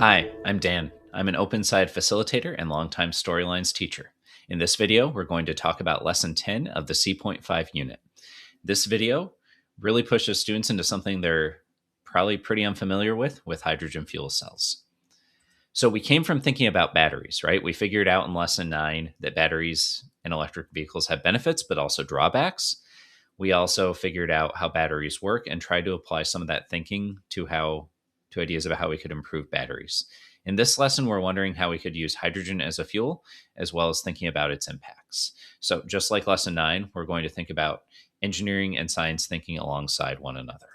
Hi, I'm Dan. I'm an OpenSciEd facilitator and longtime storylines teacher. In this video, we're going to talk about Lesson 10 of the C.5 unit. This video really pushes students into something they're probably pretty unfamiliar with hydrogen fuel cells. So we came from thinking about batteries, right? We figured out in Lesson 9 that batteries in electric vehicles have benefits, but also drawbacks. We also figured out how batteries work and tried to apply some of that thinking to ideas about how we could improve batteries. In this lesson, we're wondering how we could use hydrogen as a fuel, as well as thinking about its impacts. So just like lesson 9, we're going to think about engineering and science thinking alongside one another.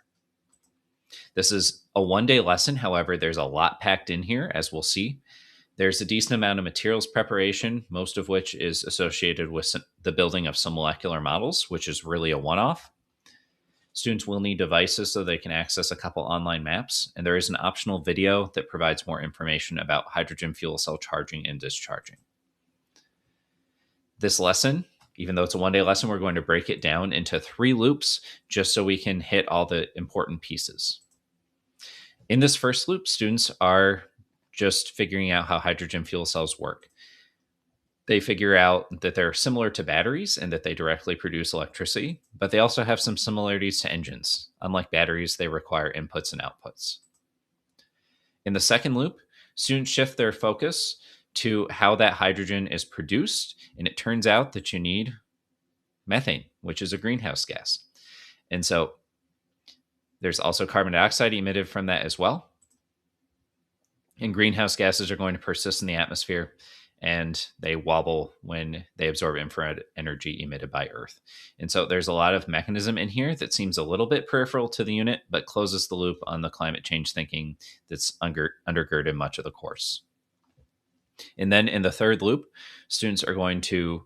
This is a one-day lesson. However, there's a lot packed in here, as we'll see. There's a decent amount of materials preparation, most of which is associated with the building of some molecular models, which is really a one-off. Students will need devices so they can access a couple online maps, and there is an optional video that provides more information about hydrogen fuel cell charging and discharging. This lesson, even though it's a one-day lesson, we're going to break it down into 3 loops just so we can hit all the important pieces. In this first loop, students are just figuring out how hydrogen fuel cells work. They figure out that they're similar to batteries and that they directly produce electricity, but they also have some similarities to engines. Unlike batteries, they require inputs and outputs. In the second loop, students shift their focus to how that hydrogen is produced, and it turns out that you need methane, which is a greenhouse gas. And so there's also carbon dioxide emitted from that as well. And greenhouse gases are going to persist in the atmosphere, and they wobble when they absorb infrared energy emitted by Earth. And so there's a lot of mechanism in here that seems a little bit peripheral to the unit, but closes the loop on the climate change thinking that's undergirded much of the course. And then in the third loop, students are going to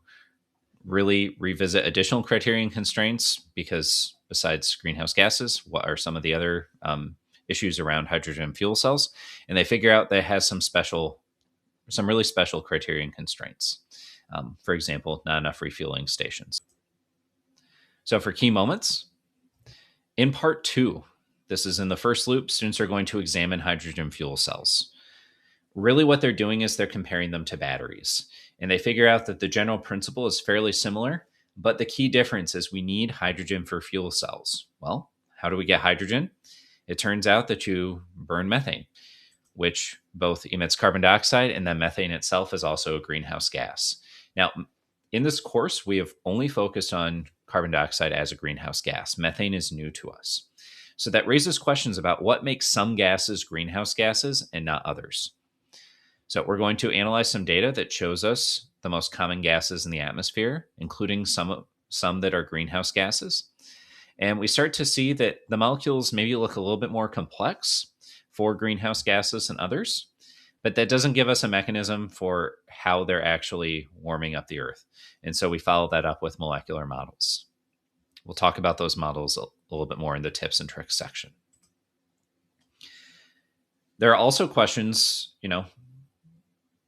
really revisit additional criterion constraints, because besides greenhouse gases, what are some of the other issues around hydrogen fuel cells? And they figure out that it has some really special criterion constraints. For example, not enough refueling stations. So for key moments, in part 2, this is in the first loop, students are going to examine hydrogen fuel cells. Really what they're doing is they're comparing them to batteries. And they figure out that the general principle is fairly similar, but the key difference is we need hydrogen for fuel cells. Well, how do we get hydrogen? It turns out that you burn methane, which both emits carbon dioxide, and then methane itself is also a greenhouse gas. Now, in this course, we have only focused on carbon dioxide as a greenhouse gas. Methane is new to us. So that raises questions about what makes some gases greenhouse gases and not others. So we're going to analyze some data that shows us the most common gases in the atmosphere, including some that are greenhouse gases. And we start to see that the molecules maybe look a little bit more complex for greenhouse gases than others, but that doesn't give us a mechanism for how they're actually warming up the Earth. And so we follow that up with molecular models. We'll talk about those models a little bit more in the tips and tricks section. There are also questions,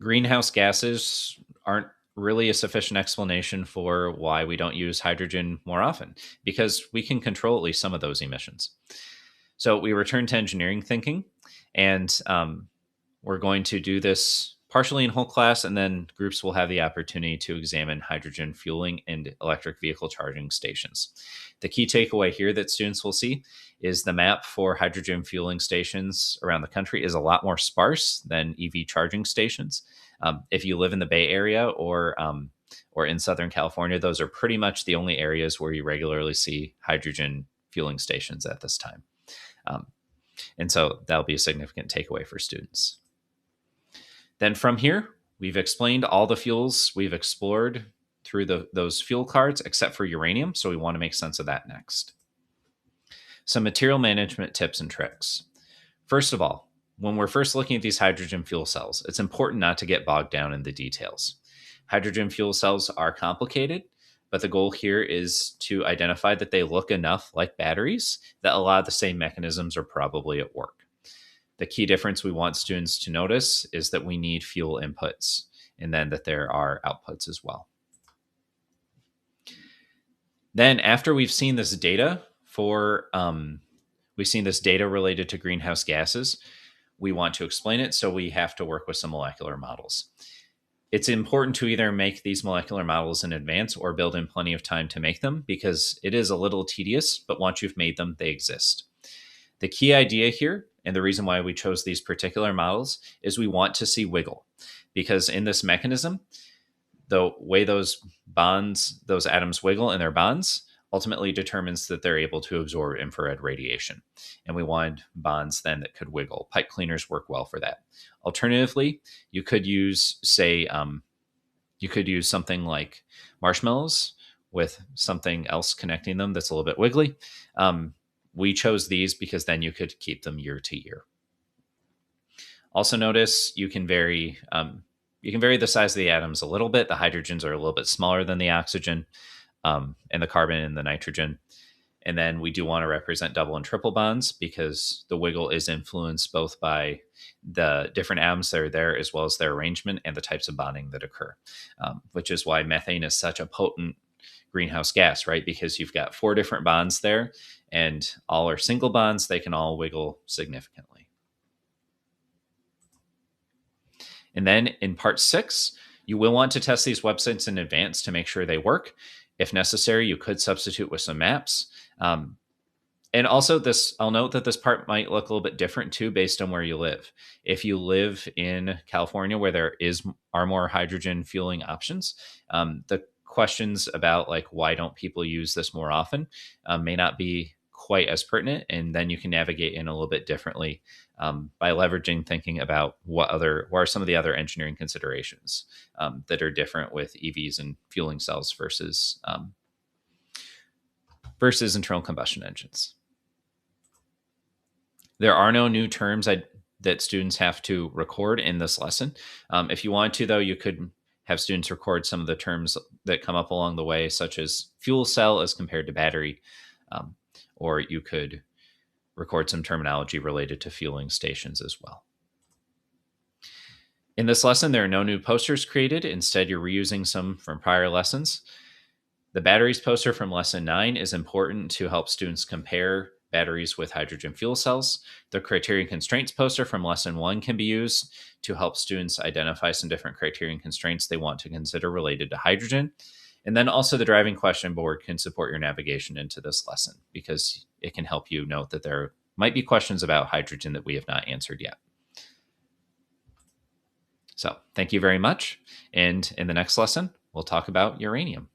greenhouse gases aren't really a sufficient explanation for why we don't use hydrogen more often, because we can control at least some of those emissions. So we return to engineering thinking, and we're going to do this partially in whole class, and then groups will have the opportunity to examine hydrogen fueling and electric vehicle charging stations. The key takeaway here that students will see is the map for hydrogen fueling stations around the country is a lot more sparse than EV charging stations. If you live in the Bay Area or in Southern California, those are pretty much the only areas where you regularly see hydrogen fueling stations at this time. And so that'll be a significant takeaway for students. Then from here, we've explained all the fuels we've explored through those fuel cards, except for uranium. So we want to make sense of that next. Some material management tips and tricks. First of all, when we're first looking at these hydrogen fuel cells, it's important not to get bogged down in the details. Hydrogen fuel cells are complicated, but the goal here is to identify that they look enough like batteries that a lot of the same mechanisms are probably at work. The key difference we want students to notice is that we need fuel inputs, and then that there are outputs as well. Then after we've seen this data related to greenhouse gases, we want to explain it, so we have to work with some molecular models. It's important to either make these molecular models in advance or build in plenty of time to make them, because it is a little tedious, but once you've made them, they exist. The key idea here, and the reason why we chose these particular models, is we want to see wiggle, because in this mechanism, the way those atoms wiggle in their bonds, ultimately determines that they're able to absorb infrared radiation. And we wanted bonds then that could wiggle. Pipe cleaners work well for that. Alternatively, you could use, say, something like marshmallows with something else connecting them that's a little bit wiggly. We chose these because then you could keep them year to year. Also notice you can vary the size of the atoms a little bit. The hydrogens are a little bit smaller than the oxygen, and the carbon and the nitrogen. And then we do want to represent double and triple bonds, because the wiggle is influenced both by the different atoms that are there, as well as their arrangement and the types of bonding that occur, which is why methane is such a potent greenhouse gas, right? Because you've got 4 different bonds there, and all are single bonds. They can all wiggle significantly. And then in part 6, you will want to test these websites in advance to make sure they work. If necessary, you could substitute with some maps. And also I'll note that this part might look a little bit different too, based on where you live. If you live in California, where there are more hydrogen fueling options, the questions about like, why don't people use this more often, may not be quite as pertinent. And then you can navigate in a little bit differently, by leveraging thinking about what are some of the other engineering considerations that are different with EVs and fueling cells versus internal combustion engines. There are no new terms that students have to record in this lesson. If you want to, though, you could have students record some of the terms that come up along the way, such as fuel cell as compared to battery, or you could record some terminology related to fueling stations as well. In this lesson, there are no new posters created. Instead, you're reusing some from prior lessons. The batteries poster from lesson 9 is important to help students compare batteries with hydrogen fuel cells. The criterion constraints poster from lesson 1 can be used to help students identify some different criterion constraints they want to consider related to hydrogen. And then also the driving question board can support your navigation into this lesson, because it can help you note that there might be questions about hydrogen that we have not answered yet. So thank you very much. And in the next lesson, we'll talk about uranium.